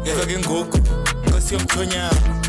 Ngezwa ke ngoku Nkosi yomthonyama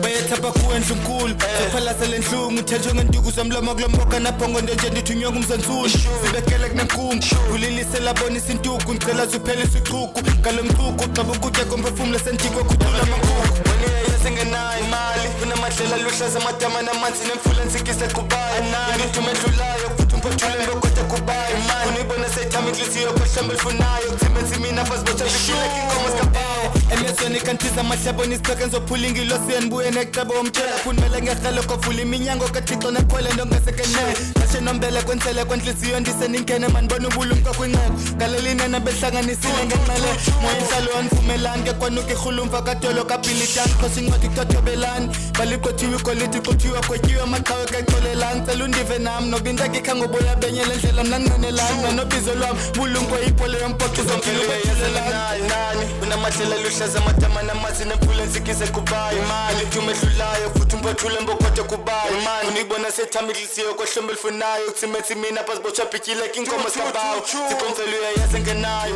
bayethapha kuwe ndlunkulu zaphalasa le nhlungu uthetshwe ngentuku zomlomo kulomboka naphongo nje ndithunywa ngumzanzulu sibekele kunenkungu ulilise labonisa intuku ngicela zuphelisa uchuku ngalo mchuku xaba ukutya komphefumulo sentiko khuthula amankuku wena yasengenayo imali unamadlela luhlaza amadama namanzi nemfula nsikise qubayo ngithume edlulayo futhi umphothule mbokotha kubayo unibona seyithama inhliziyo kwahlamba elifunayo kuthimbe nsimini afazibotha bishileka inkomo sikabawo emesweni kantiza amahlabona isiceke ngizophula ingilosi yenibuye necebo womtshela phunimele ngerhelo kovula iminyango kathixo nekhwele ndongasekenele kashe nombele kwensele kwenhliziyo ndiseningene manibona ubulumko kwinqeko ngalelinene behlanganisile ngenxele moya inhlalo yanivumelani ke kwanuka irhulumfa kadolo kabilitani khosi incwadi kutothobelani baliqothiwe igolide iqothiwe gotyiwe amaqhawe kayixolelani cela undive nami nobintakikha ngoboya benye le ndlela mna nqenelani nanobizo lwami bulumko ipole yombhoxo zompilo bethelelani unamadlela luhlaza amadama namanzi nemfula nsikise kubayo imali thume edlulayo futhi umphothule mbokotha kubayo unibona seyithama inhliziyo kwahlamba elifunayo kuthimbe nsimini afazibotha bhityileka inkomo sikabawo zikomfelo uyayazi ngenayo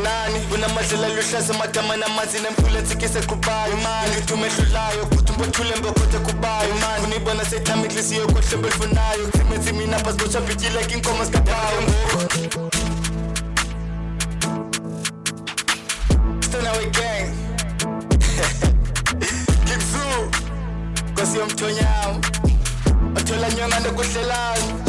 unamadlela luhlaza amadama namanzi nemfula nsikise kubayo ngithume edlulayo futhi umphothule mbokotha kubayo unibona seyithama inhliziyo kwahlamba elifunayo kuthimbe nsimini afazibotha bhityileka inkomo sikabawo Stoneaway Gang Nkosi yomthonyama othola nyonga nokuhlelana